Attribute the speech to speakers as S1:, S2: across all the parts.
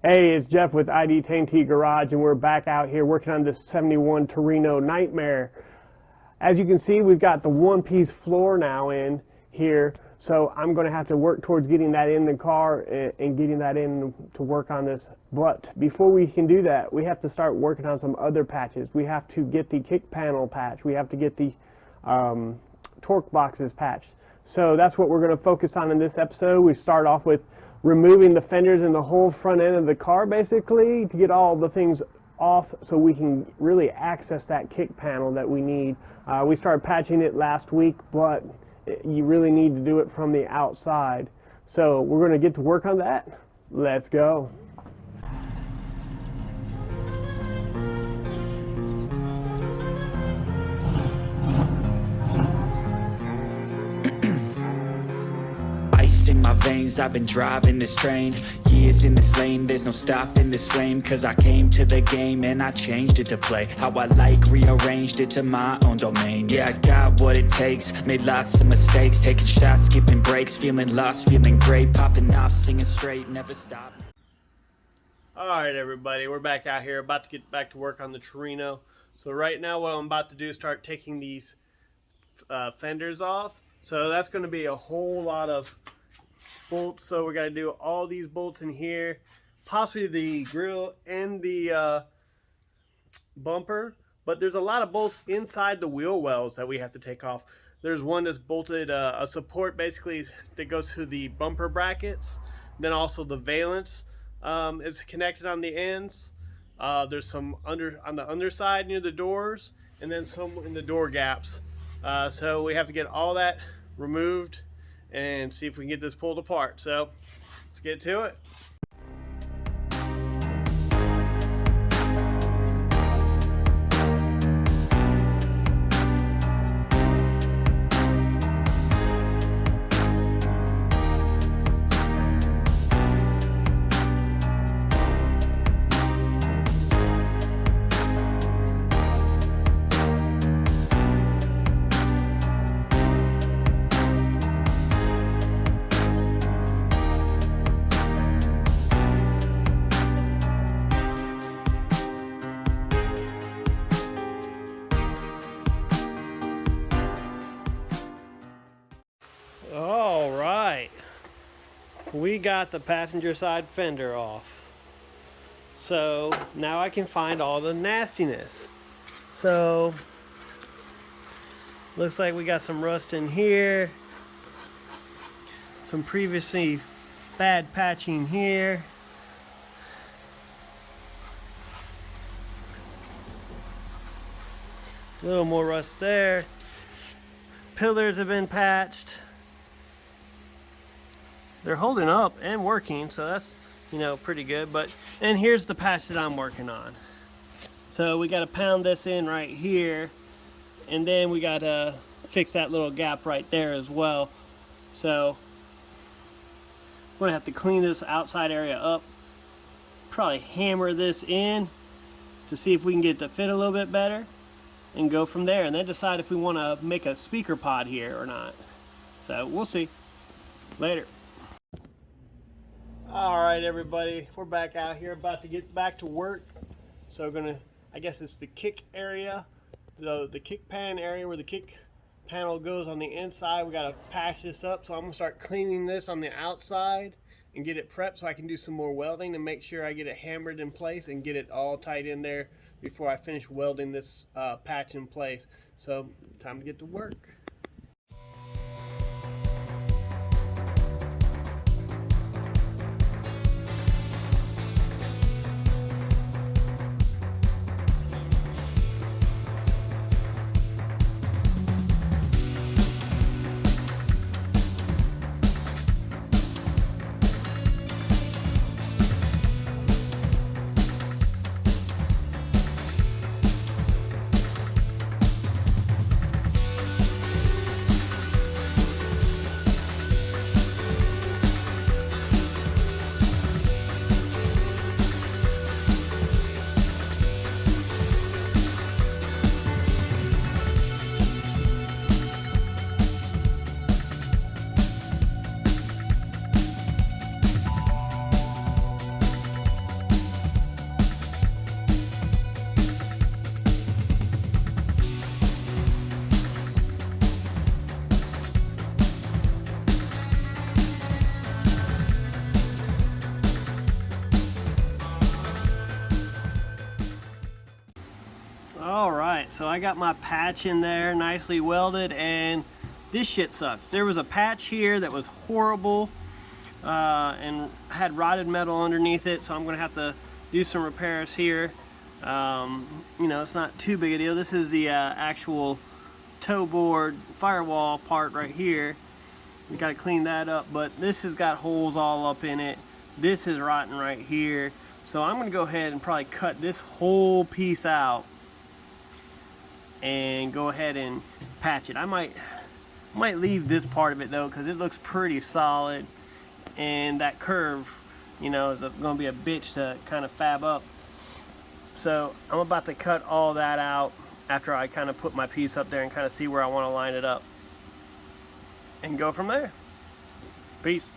S1: Hey, it's Jeff with ID T Garage, and we're back out here working on this 71 Torino Nightmare. As you can see, we've got the one-piece floor now in here, so I'm going to have to work towards getting that in the car and getting that in to work on this. But before we can do that, we have to start working on some other patches. We have to get the kick panel patch. We have to get the torque boxes patched. So that's what we're going to focus on in this episode. We start off with removing the fenders and the whole front end of the car, basically, to get all the things off so we can really access that kick panel that we need. We started patching it last week, but you really need to do it from the outside. So we're going to get to work on that. Let's go.
S2: In my veins, I've been driving this train, years in this lane, there's no stopping this flame, cause I came to the game and I changed it to play how I like, rearranged it to my own domain. Yeah, I got what it takes, made lots of mistakes, taking shots, skipping breaks, feeling lost, feeling great, popping off, singing straight, never stop.
S1: Alright everybody, we're back out here, about to get back to work on the Torino. So right now what I'm about to do is start taking these fenders off. So that's going to be a whole lot of bolts, so we got to do all these bolts in here, possibly the grill and the bumper, but there's a lot of bolts inside the wheel wells that we have to take off. There's one that's bolted, a support basically that goes to the bumper brackets, then also the valance is connected on the ends. There's some on the underside near the doors, and then some in the door gaps. So we have to get all that removed and see if we can get this pulled apart. So let's get to it. All right, we got the passenger side fender off. So now I can find all the nastiness. So looks like we got some rust in here, some previously bad patching here. A little more rust there. Pillars have been patched. They're holding up and working, so that's, you know, pretty good. And here's the patch that I'm working on. So we got to pound this in right here, and then we got to fix that little gap right there as well. So I'm going to have to clean this outside area up, probably hammer this in to see if we can get it to fit a little bit better, and go from there, and then decide if we want to make a speaker pod here or not. So we'll see. Later. All right, everybody, we're back out here, about to get back to work. So I guess it's the kick area, the kick pan area where the kick panel goes on the inside. We got to patch this up, so I'm gonna start cleaning this on the outside and get it prepped so I can do some more welding and make sure I get it hammered in place and get it all tight in there before I finish welding this patch in place. So time to get to work. Alright, so I got my patch in there nicely welded, and this shit sucks. There was a patch here that was horrible and had rotted metal underneath it, so I'm gonna have to do some repairs here. You know, it's not too big a deal. This is the actual toe board firewall part right here. You gotta clean that up, but this has got holes all up in it. This is rotten right here. So I'm gonna go ahead and probably cut this whole piece out and go ahead and patch it. I might leave this part of it though, because it looks pretty solid, and that curve, you know, is gonna be a bitch to kind of fab up. So I'm about to cut all that out after I kind of put my piece up there and kind of see where I want to line it up and go from there. Peace.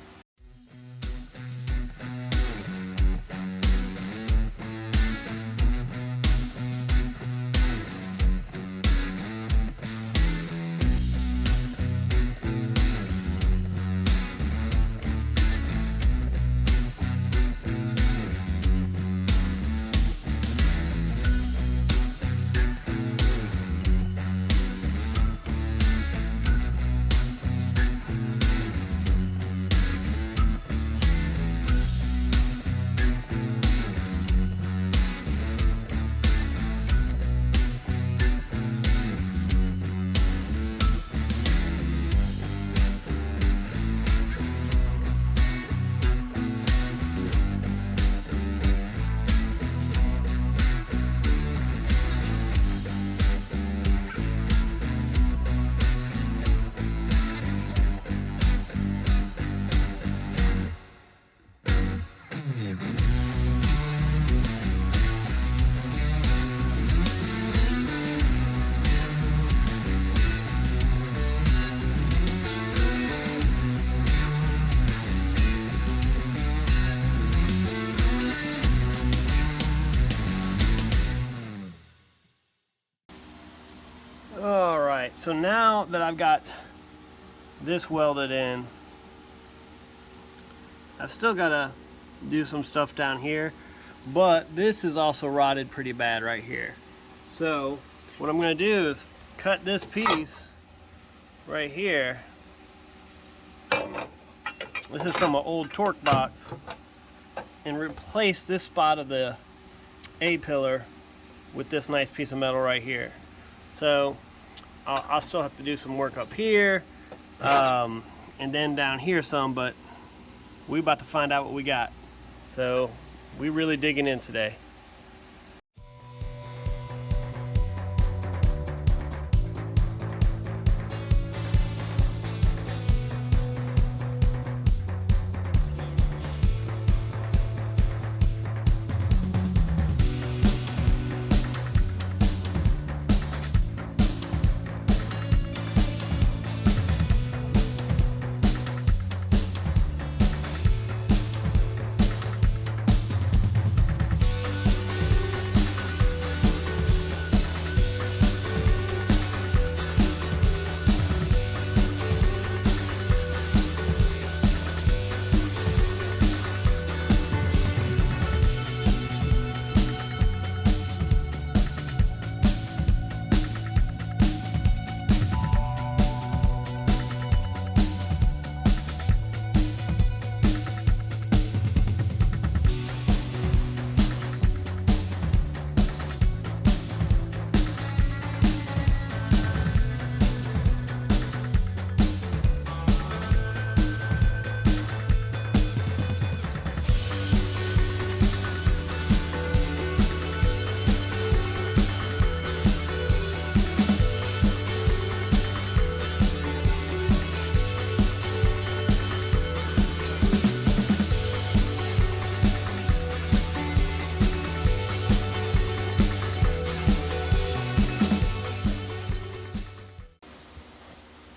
S1: Alright, so now that I've got this welded in, I've still got to do some stuff down here, but this is also rotted pretty bad right here. So what I'm going to do is cut this piece right here. This is from an old torque box, and replace this spot of the A-pillar with this nice piece of metal right here. So I'll still have to do some work up here and then down here some, but we're about to find out what we got. So we're really digging in today.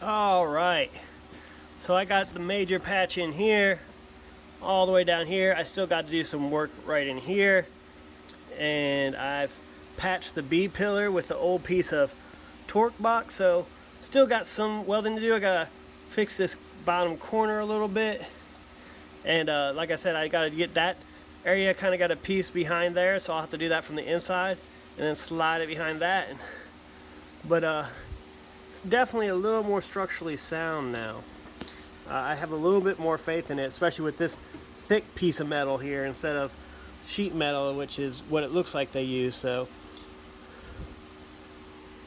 S1: Alright, so I got the major patch in here, all the way down here. I still got to do some work right in here, and I've patched the B pillar with the old piece of torque box, so still got some welding to do. I gotta fix this bottom corner a little bit, and like I said, I gotta get that area kind of got a piece behind there, so I'll have to do that from the inside and then slide it behind that, and but it's definitely a little more structurally sound now. I have a little bit more faith in it, especially with this thick piece of metal here instead of sheet metal, which is what it looks like they use. So,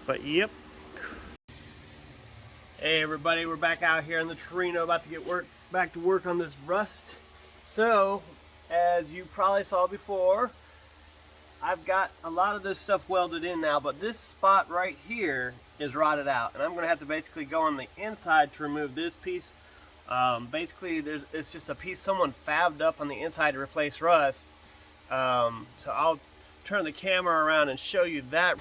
S1: but yep. Hey everybody, we're back out here in the Torino, about to get back to work on this rust. So, as you probably saw before, I've got a lot of this stuff welded in now, but this spot right here is rotted out, and I'm going to have to basically go on the inside to remove this piece. Basically, it's just a piece someone fabbed up on the inside to replace rust. So I'll turn the camera around and show you that.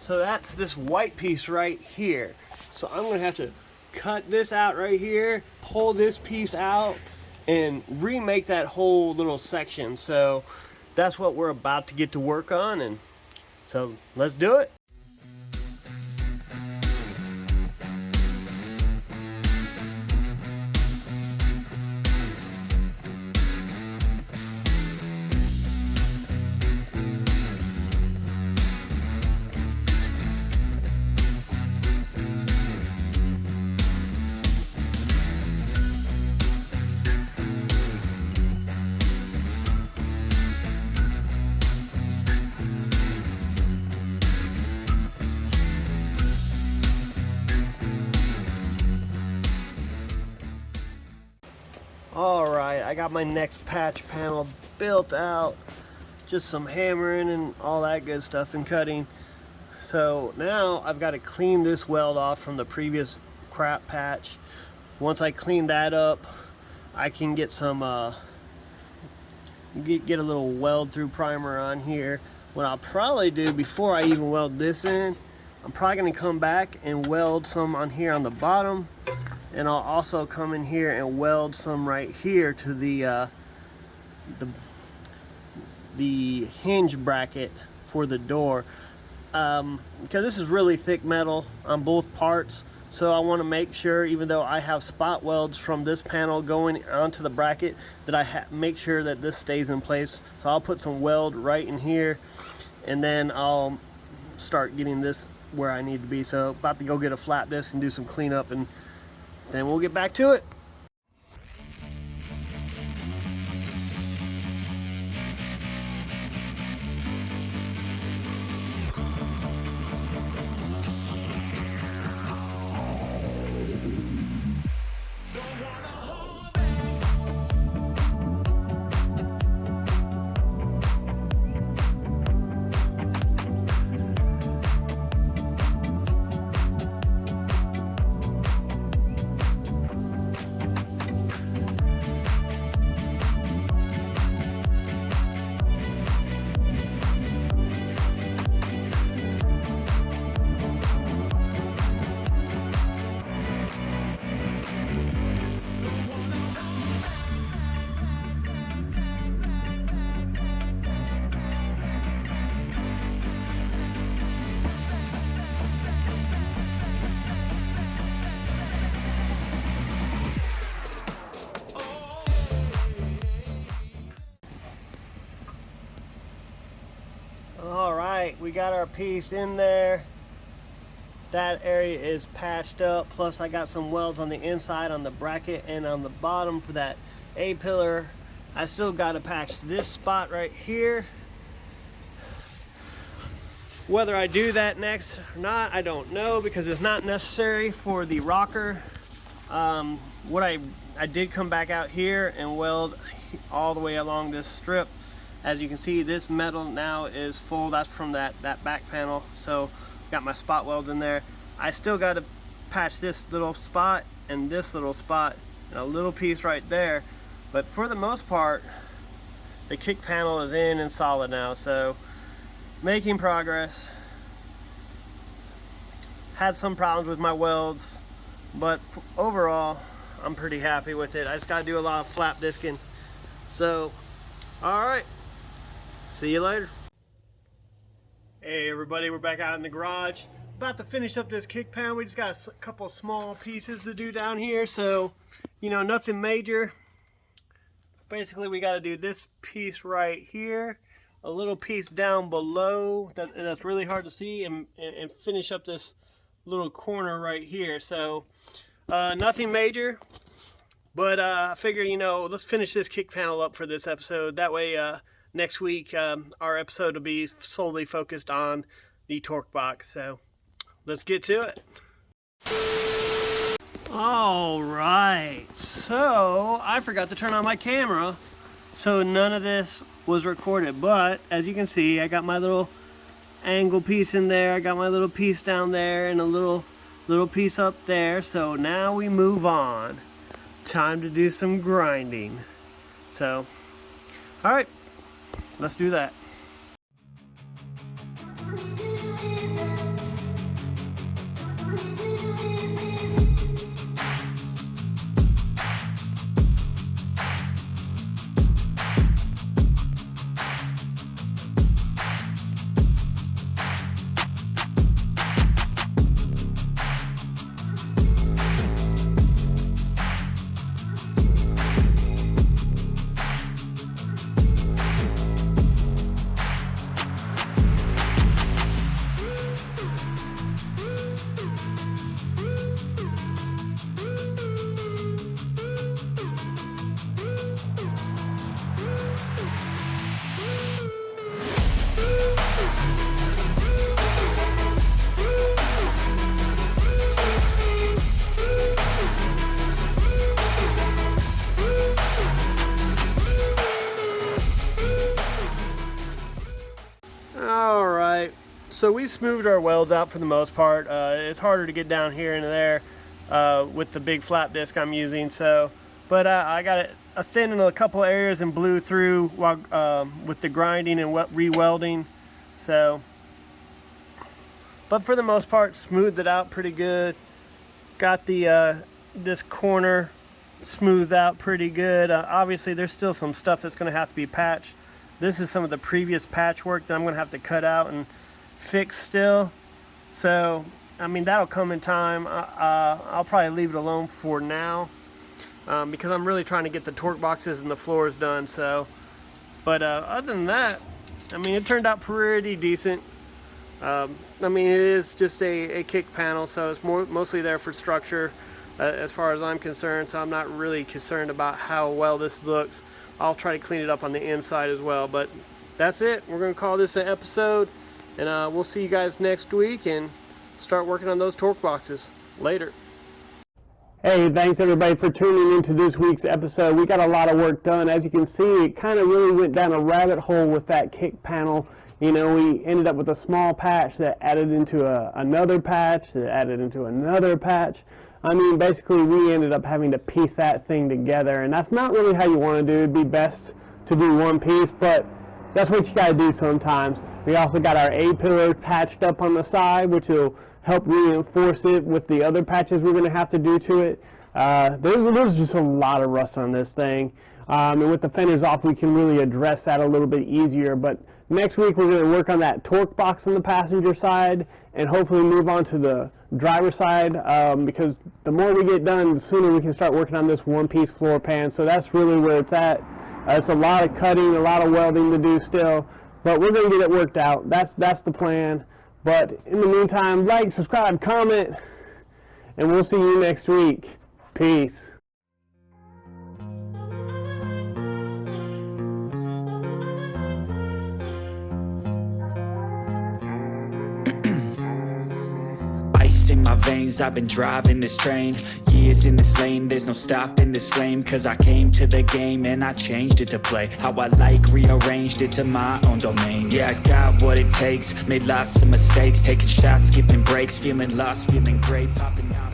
S1: So that's this white piece right here. So I'm going to have to cut this out right here, pull this piece out, and remake that whole little section. So that's what we're about to get to work on, and so let's do it. Alright, I got my next patch panel built out. Just some hammering and all that good stuff and cutting. So now I've got to clean this weld off from the previous crap patch. Once I clean that up, I can get some get a little weld through primer on here. What I'll probably do before I even weld this in, I'm probably going to come back and weld some on here on the bottom. And I'll also come in here and weld some right here to the hinge bracket for the door, because this is really thick metal on both parts. So I want to make sure, even though I have spot welds from this panel going onto the bracket, that I make sure that this stays in place. So I'll put some weld right in here, and then I'll start getting this where I need to be. So about to go get a flap disc and do some cleanup, and then we'll get back to it. Alright, we got our piece in there. That area is patched up, plus I got some welds on the inside on the bracket and on the bottom for that A-pillar. I still got to patch this spot right here. Whether I do that next or not, I don't know, because it's not necessary for the rocker. What I did come back out here and weld all the way along this strip. As you can see, this metal now is full. That's from that back panel. So got my spot welds in there. I still got to patch this little spot and this little spot and a little piece right there. But for the most part, the kick panel is in and solid now. So making progress. Had some problems with my welds, but overall I'm pretty happy with it. I just got to do a lot of flap disking. So alright, see you later. Hey everybody, we're back out in the garage. About to finish up this kick panel. We just got a couple small pieces to do down here, so you know, nothing major. Basically we got to do this piece right here. a little piece down below that's really hard to see, and finish up this little corner right here. So nothing major, but I figure, you know, let's finish this kick panel up for this episode. That way next week our episode will be solely focused on the torque box. So let's get to it. All right, so I forgot to turn on my camera, so none of this was recorded, but as you can see, I got my little angle piece in there, I got my little piece down there, and a little piece up there. So now we move on. Time to do some grinding. So, all right, let's do that. So we smoothed our welds out for the most part. It's harder to get down here and there with the big flap disc I'm using. So, but I got a thin in a couple areas and blew through while with the grinding and re-welding. So, but for the most part, smoothed it out pretty good. Got the this corner smoothed out pretty good. Obviously, there's still some stuff that's going to have to be patched. This is some of the previous patchwork that I'm going to have to cut out and fix still. So I mean, that'll come in time. I'll probably leave it alone for now because I'm really trying to get the torque boxes and the floors done. So, but other than that, I mean, it turned out pretty decent. I mean, it is just a kick panel, so it's mostly there for structure as far as I'm concerned. So I'm not really concerned about how well this looks. I'll try to clean it up on the inside as well. But that's it. We're going to call this an episode. And we'll see you guys next week and start working on those torque boxes. Later. Hey, thanks everybody for tuning into this week's episode. We got a lot of work done. As you can see, it kind of really went down a rabbit hole with that kick panel. You know, we ended up with a small patch that added into another patch, that added into another patch. I mean, basically we ended up having to piece that thing together, and that's not really how you want to do. It'd be best to do one piece, but that's what you got to do sometimes. We also got our A-pillar patched up on the side, which will help reinforce it with the other patches we're going to have to do to it. There's just a lot of rust on this thing. And with the fenders off, we can really address that a little bit easier. But next week, we're going to work on that torque box on the passenger side and hopefully move on to the driver's side because the more we get done, the sooner we can start working on this one-piece floor pan. So that's really where it's at. It's a lot of cutting, a lot of welding to do still. But we're going to get it worked out. That's the plan. But in the meantime, like, subscribe, comment, and we'll see you next week. Peace.
S2: In my veins, I've been driving this train. Years in this lane, there's no stopping this flame. Cause I came to the game and I changed it to play how I like, rearranged it to my own domain. Yeah, I got what it takes, made lots of mistakes, taking shots, skipping breaks, feeling lost, feeling great, popping out.